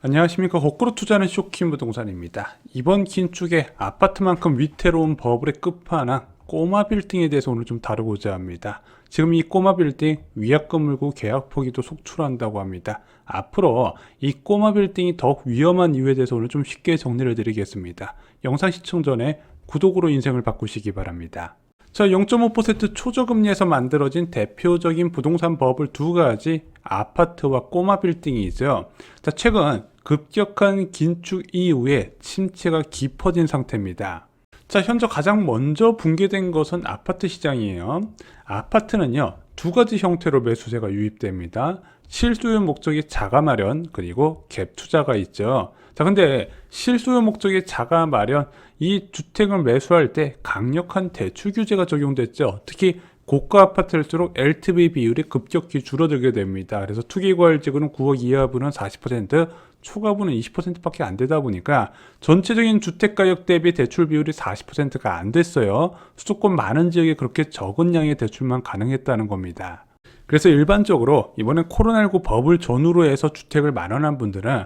안녕하십니까. 거꾸로 투자하는 쇼킹 부동산입니다. 이번 긴축에 아파트만큼 위태로운 버블의 끝판왕 꼬마 빌딩에 대해서 오늘 좀 다루고자 합니다. 지금 이 꼬마 빌딩 위약금 물고 계약 포기도 속출한다고 합니다. 앞으로 이 꼬마 빌딩이 더욱 위험한 이유에 대해서 오늘 좀 쉽게 정리를 드리겠습니다. 영상 시청 전에 구독으로 인생을 바꾸시기 바랍니다. 자, 0.5% 초저금리에서 만들어진 대표적인 부동산 버블 두 가지, 아파트와 꼬마 빌딩이죠. 자, 최근 급격한 긴축 이후에 침체가 깊어진 상태입니다. 자, 현재 가장 먼저 붕괴된 것은 아파트 시장이에요. 아파트는요, 두 가지 형태로 매수세가 유입됩니다. 실수요 목적이 자가 마련, 그리고 갭 투자가 있죠. 자, 근데 실수요 목적이 자가 마련, 이 주택을 매수할 때 강력한 대출 규제가 적용됐죠. 특히 고가 아파트일수록 LTV 비율이 급격히 줄어들게 됩니다. 그래서 투기과열지구는 9억 이하부는 40%, 초과부는 20%밖에 안 되다 보니까 전체적인 주택가격 대비 대출 비율이 40%가 안 됐어요. 수도권 많은 지역에 그렇게 적은 양의 대출만 가능했다는 겁니다. 그래서 일반적으로 이번에 코로나19 버블 전후로 해서 주택을 마련한 분들은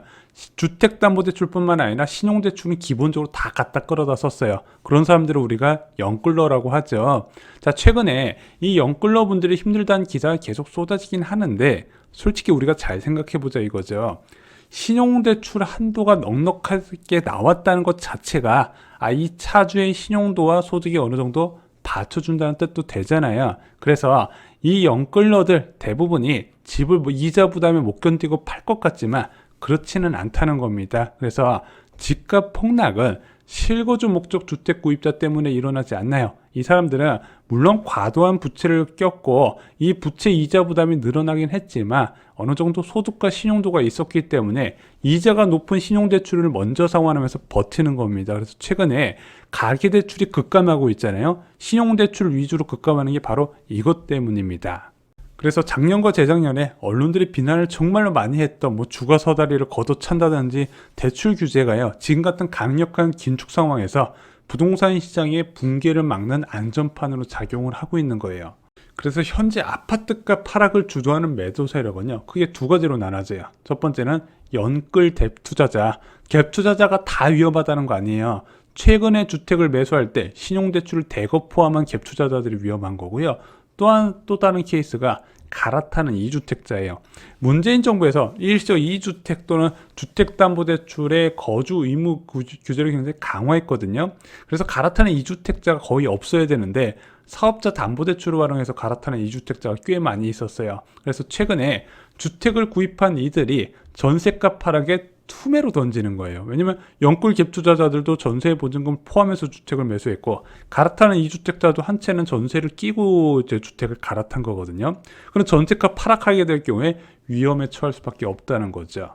주택담보대출뿐만 아니라 신용대출은 기본적으로 다 갖다 끌어다 썼어요. 그런 사람들을 우리가 영끌러라고 하죠. 자, 최근에 이 영끌러 분들이 힘들다는 기사가 계속 쏟아지긴 하는데 솔직히 우리가 잘 생각해보자 이거죠. 신용대출 한도가 넉넉하게 나왔다는 것 자체가 이 차주의 신용도와 소득이 어느 정도 받쳐준다는 뜻도 되잖아요. 그래서 이 영끌러들 대부분이 집을 이자 부담에 못 견디고 팔 것 같지만 그렇지는 않다는 겁니다. 그래서 집값 폭락은 실거주 목적 주택 구입자 때문에 일어나지 않나요? 이 사람들은 물론 과도한 부채를 꼈고 이 부채 이자 부담이 늘어나긴 했지만 어느 정도 소득과 신용도가 있었기 때문에 이자가 높은 신용대출을 먼저 상환하면서 버티는 겁니다. 그래서 최근에 가계대출이 급감하고 있잖아요. 신용대출 위주로 급감하는 게 바로 이것 때문입니다. 그래서 작년과 재작년에 언론들이 비난을 정말로 많이 했던 주거 서다리를 걷어찬다든지 대출 규제가요, 지금 같은 강력한 긴축 상황에서 부동산 시장의 붕괴를 막는 안전판으로 작용을 하고 있는 거예요. 그래서 현재 아파트값 하락을 주도하는 매도 세력은요, 크게 두 가지로 나눠져요. 첫 번째는 연끌 갭 투자자. 갭 투자자가 다 위험하다는 거 아니에요. 최근에 주택을 매수할 때 신용대출을 대거 포함한 갭 투자자들이 위험한 거고요. 또한 또 다른 케이스가 갈아타는 2주택자예요. 문재인 정부에서 일시적 2주택 또는 주택담보대출의 거주 의무 규제를 굉장히 강화했거든요. 그래서 갈아타는 2주택자가 거의 없어야 되는데 사업자 담보대출을 활용해서 갈아타는 2주택자가 꽤 많이 있었어요. 그래서 최근에 주택을 구입한 이들이 전세값 하락에 투매로 던지는 거예요. 왜냐면 영끌 갭 투자자들도 전세 보증금 포함해서 주택을 매수했고 갈아타는 2주택자도 한 채는 전세를 끼고 이제 주택을 갈아탄 거거든요. 그럼 전세값 하락하게 될 경우에 위험에 처할 수밖에 없다는 거죠.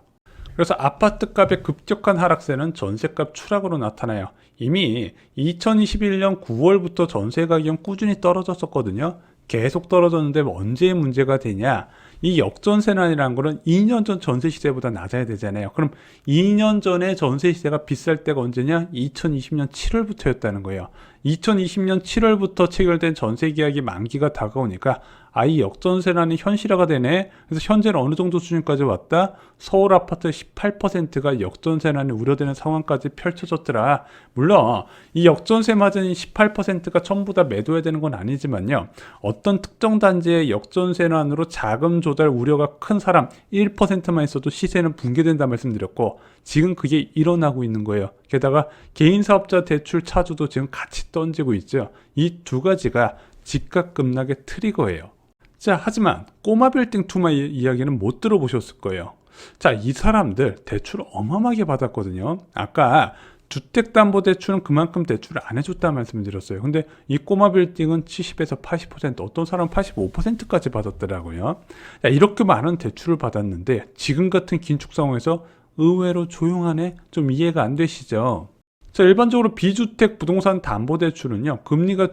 그래서 아파트값의 급격한 하락세는 전세값 추락으로 나타나요. 이미 2021년 9월부터 전세 가격은 꾸준히 떨어졌었거든요. 계속 떨어졌는데 언제 문제가 되냐? 이 역전세난이라는 거는 2년 전 전세 시세보다 낮아야 되잖아요. 그럼 2년 전에 전세 시세가 비쌀 때가 언제냐? 2020년 7월부터였다는 거예요. 2020년 7월부터 체결된 전세 계약이 만기가 다가오니까 이 역전세난이 현실화가 되네. 그래서 현재는 어느 정도 수준까지 왔다? 서울 아파트 18%가 역전세난이 우려되는 상황까지 펼쳐졌더라. 물론 이 역전세 마진이 18%가 전부 다 매도해야 되는 건 아니지만요. 어떤 특정 단지의 역전세난으로 자금 조달 우려가 큰 사람 1%만 있어도 시세는 붕괴된다 말씀드렸고 지금 그게 일어나고 있는 거예요. 게다가 개인사업자 대출 차주도 지금 같이 던지고 있죠. 이 두 가지가 집값 급락의 트리거예요. 자, 하지만 꼬마 빌딩 투마 이야기는 못 들어보셨을 거예요. 자, 이 사람들 대출 어마어마하게 받았거든요. 아까 주택담보대출은 그만큼 대출을 안 해줬다는 말씀드렸어요. 근데 이 꼬마 빌딩은 70에서 80%, 어떤 사람은 85%까지 받았더라고요. 자, 이렇게 많은 대출을 받았는데 지금 같은 긴축 상황에서 의외로 조용하네? 좀 이해가 안 되시죠? 자, 일반적으로 비주택 부동산 담보대출은요, 금리가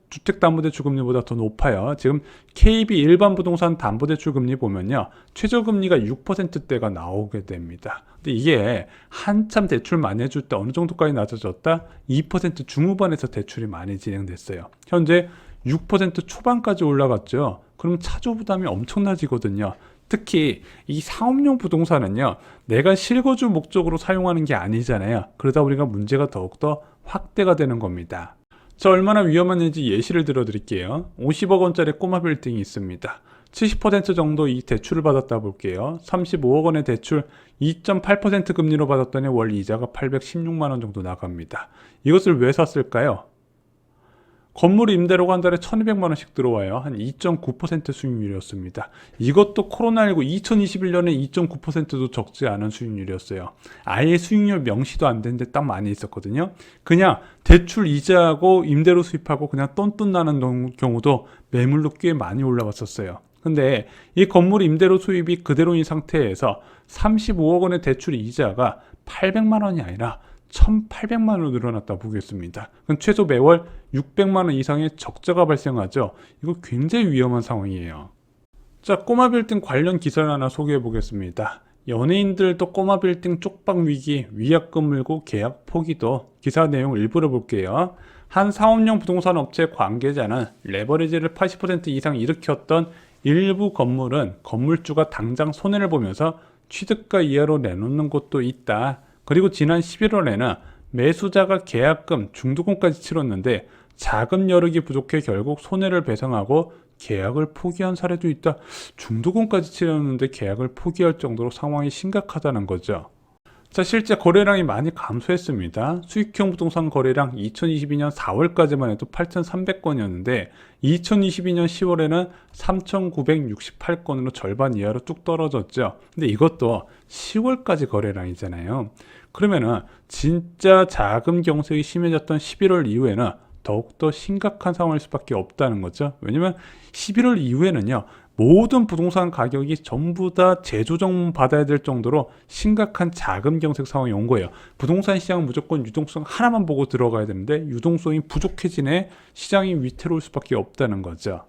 주택담보대출 금리보다 더 높아요. 지금 KB 일반 부동산 담보대출 금리 보면요, 최저금리가 6%대가 나오게 됩니다. 근데 이게 한참 대출 많이 해줄 때 어느 정도까지 낮아졌다? 2% 중후반에서 대출이 많이 진행됐어요. 현재 6% 초반까지 올라갔죠. 그럼 차주 부담이 엄청나지거든요. 특히 이 상업용 부동산은요, 내가 실거주 목적으로 사용하는 게 아니잖아요. 그러다 보니까 문제가 더욱더 확대가 되는 겁니다. 자, 얼마나 위험한지 예시를 들어 드릴게요. 50억 원짜리 꼬마 빌딩이 있습니다. 70% 정도 이 대출을 받았다 볼게요. 35억 원의 대출 2.8% 금리로 받았더니 월 이자가 816만 원 정도 나갑니다. 이것을 왜 샀을까요? 건물 임대료가 한 달에 1200만 원씩 들어와요. 한 2.9% 수익률이었습니다. 이것도 코로나19 2021년에 2.9%도 적지 않은 수익률이었어요. 아예 수익률 명시도 안 되는데 딱 많이 있었거든요. 그냥 대출 이자하고 임대료 수입하고 그냥 똔똔 나는 경우도 매물로 꽤 많이 올라왔었어요. 근데 이 건물 임대료 수입이 그대로인 상태에서 35억 원의 대출 이자가 800만 원이 아니라 1,800만 원으로 늘어났다 보겠습니다. 그럼 최소 매월 600만 원 이상의 적자가 발생하죠. 이거 굉장히 위험한 상황이에요. 자, 꼬마 빌딩 관련 기사를 하나 소개해 보겠습니다. 연예인들도 꼬마 빌딩 쪽박 위기, 위약금 물고 계약 포기도. 기사 내용 일부러 볼게요. 한 상업용 부동산 업체 관계자는 레버리지를 80% 이상 일으켰던 일부 건물은 건물주가 당장 손해를 보면서 취득가 이하로 내놓는 곳도 있다. 그리고 지난 11월에는 매수자가 계약금, 중도금까지 치렀는데 자금 여력이 부족해 결국 손해를 배상하고 계약을 포기한 사례도 있다. 중도금까지 치렀는데 계약을 포기할 정도로 상황이 심각하다는 거죠. 자, 실제 거래량이 많이 감소했습니다. 수익형 부동산 거래량 2022년 4월까지만 해도 8,300건이었는데 2022년 10월에는 3,968건으로 절반 이하로 뚝 떨어졌죠. 근데 이것도 10월까지 거래량이잖아요. 그러면은 진짜 자금 경색이 심해졌던 11월 이후에는 더욱더 심각한 상황일 수밖에 없다는 거죠. 왜냐면 11월 이후에는요, 모든 부동산 가격이 전부 다 재조정 받아야 될 정도로 심각한 자금 경색 상황이 온 거예요. 부동산 시장은 무조건 유동성 하나만 보고 들어가야 되는데 유동성이 부족해지네 시장이 위태로울 수밖에 없다는 거죠.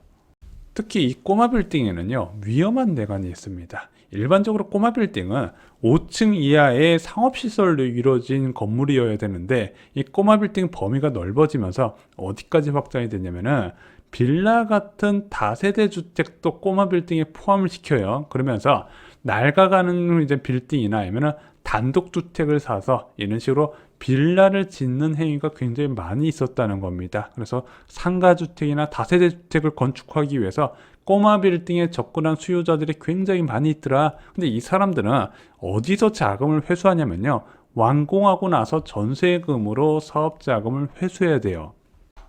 특히 이 꼬마 빌딩에는요, 위험한 내관이 있습니다. 일반적으로 꼬마 빌딩은 5층 이하의 상업시설로 이루어진 건물이어야 되는데 이 꼬마 빌딩 범위가 넓어지면서 어디까지 확장이 되냐면은 빌라 같은 다세대 주택도 꼬마 빌딩에 포함을 시켜요. 그러면서 낡아가는 이제 빌딩이나 아니면 단독 주택을 사서 이런 식으로 빌라를 짓는 행위가 굉장히 많이 있었다는 겁니다. 그래서 상가 주택이나 다세대 주택을 건축하기 위해서 꼬마 빌딩에 접근한 수요자들이 굉장히 많이 있더라. 근데 이 사람들은 어디서 자금을 회수하냐면요, 완공하고 나서 전세금으로 사업 자금을 회수해야 돼요.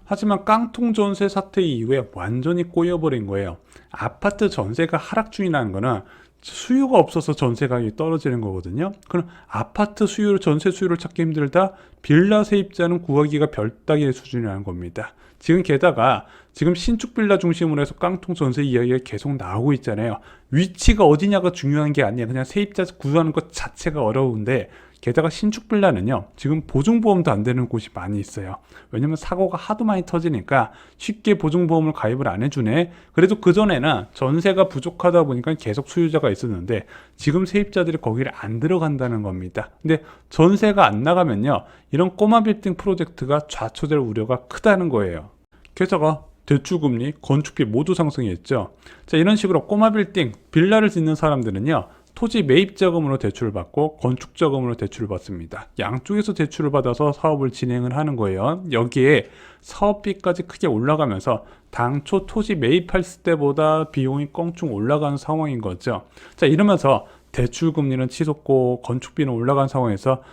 하지만 깡통 전세 사태 이후에 완전히 꼬여버린 거예요. 아파트 전세가 하락 중이라는 거는 수요가 없어서 전세 가격이 떨어지는 거거든요. 그럼 아파트 수요를, 전세 수요를 찾기 힘들다? 빌라 세입자는 구하기가 별따기의 수준이라는 겁니다. 지금 게다가 지금 신축 빌라 중심으로 해서 깡통 전세 이야기가 계속 나오고 있잖아요. 위치가 어디냐가 중요한 게 아니에요. 그냥 세입자 구하는 것 자체가 어려운데, 게다가 신축 빌라는요, 지금 보증보험도 안 되는 곳이 많이 있어요. 왜냐면 사고가 하도 많이 터지니까 쉽게 보증보험을 가입을 안 해주네. 그래도 그전에는 전세가 부족하다 보니까 계속 수요자가 있었는데 지금 세입자들이 거기를 안 들어간다는 겁니다. 근데 전세가 안 나가면요, 이런 꼬마 빌딩 프로젝트가 좌초될 우려가 크다는 거예요. 게다가 대출금리, 건축비 모두 상승했죠. 자, 이런 식으로 꼬마 빌딩, 빌라를 짓는 사람들은요, 토지 매입 자금으로 대출을 받고 건축 자금으로 대출을 받습니다. 양쪽에서 대출을 받아서 사업을 진행을 하는 거예요. 여기에 사업비까지 크게 올라가면서 당초 토지 매입할 때보다 비용이 껑충 올라가는 상황인 거죠. 자, 이러면서 대출 금리는 치솟고 건축비는 올라간 상황에서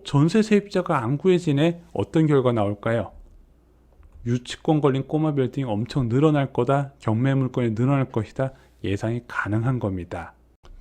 전세 세입자가 안 구해지네? 어떤 결과 나올까요? 유치권 걸린 꼬마 빌딩이 엄청 늘어날 거다, 경매 물건이 늘어날 것이다, 예상이 가능한 겁니다.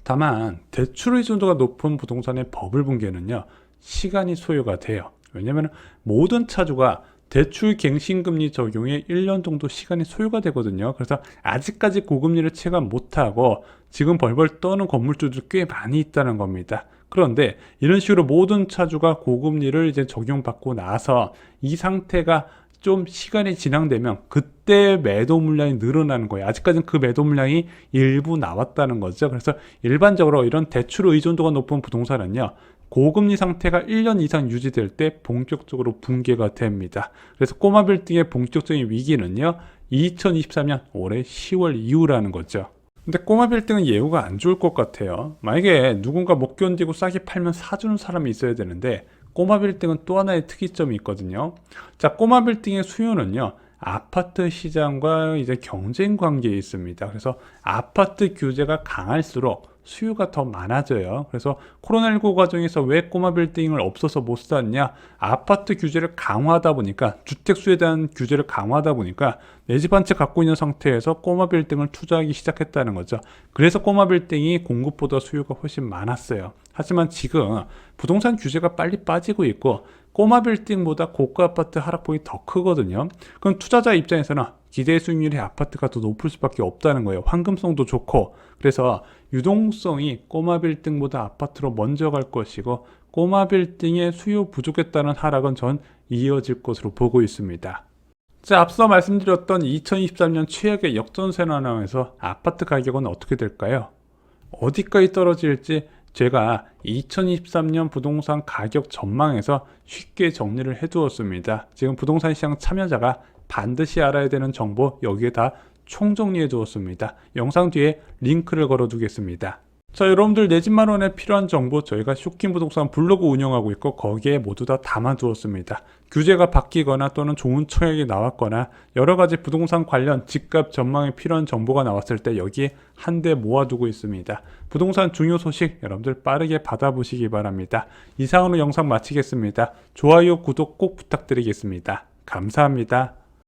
다만 대출 의존도가 높은 부동산의 버블 붕괴는요, 시간이 소요가 돼요. 왜냐하면 모든 차주가 대출 갱신금리 적용에 1년 정도 시간이 소요가 되거든요. 그래서 아직까지 고금리를 체감 못하고 지금 벌벌 떠는 건물주들이 꽤 많이 있다는 겁니다. 그런데 이런 식으로 모든 차주가 고금리를 이제 적용받고 나서 이 상태가 좀 시간이 진행되면 그때 매도 물량이 늘어나는 거예요. 아직까지는 그 매도 물량이 일부 나왔다는 거죠. 그래서 일반적으로 이런 대출 의존도가 높은 부동산은요, 고금리 상태가 1년 이상 유지될 때 본격적으로 붕괴가 됩니다. 그래서 꼬마 빌딩의 본격적인 위기는요, 2023년 올해 10월 이후라는 거죠. 근데 꼬마 빌딩은 예후가 안 좋을 것 같아요. 만약에 누군가 못 견디고 싸게 팔면 사주는 사람이 있어야 되는데 꼬마 빌딩은 또 하나의 특이점이 있거든요. 자, 꼬마 빌딩의 수요는요, 아파트 시장과 이제 경쟁 관계에 있습니다. 그래서 아파트 규제가 강할수록 수요가 더 많아져요. 그래서 코로나19 과정에서 왜 꼬마 빌딩을 없어서 못 샀냐? 아파트 규제를 강화하다 보니까, 주택 수에 대한 규제를 강화하다 보니까 내 집 한 채 갖고 있는 상태에서 꼬마 빌딩을 투자하기 시작했다는 거죠. 그래서 꼬마 빌딩이 공급보다 수요가 훨씬 많았어요. 하지만 지금 부동산 규제가 빨리 빠지고 있고 꼬마 빌딩보다 고가 아파트 하락폭이 더 크거든요. 그럼 투자자 입장에서는 기대 수익률이 아파트가 더 높을 수밖에 없다는 거예요. 환금성도 좋고. 그래서 유동성이 꼬마 빌딩보다 아파트로 먼저 갈 것이고 꼬마 빌딩의 수요 부족했다는 하락은 전 이어질 것으로 보고 있습니다. 자, 앞서 말씀드렸던 2023년 최악의 역전세 난항에서 아파트 가격은 어떻게 될까요? 어디까지 떨어질지 제가 2023년 부동산 가격 전망에서 쉽게 정리를 해두었습니다. 지금 부동산 시장 참여자가 반드시 알아야 되는 정보 여기에 다 총정리해 두었습니다. 영상 뒤에 링크를 걸어 두겠습니다. 자, 여러분들 내 집만 원에 필요한 정보 저희가 쇼킹 부동산 블로그 운영하고 있고 거기에 모두 다 담아 두었습니다. 규제가 바뀌거나 또는 좋은 청약이 나왔거나 여러 가지 부동산 관련 집값 전망에 필요한 정보가 나왔을 때 여기에 한데 모아두고 있습니다. 부동산 중요 소식 여러분들 빠르게 받아보시기 바랍니다. 이상으로 영상 마치겠습니다. 좋아요, 구독 꼭 부탁드리겠습니다. 감사합니다.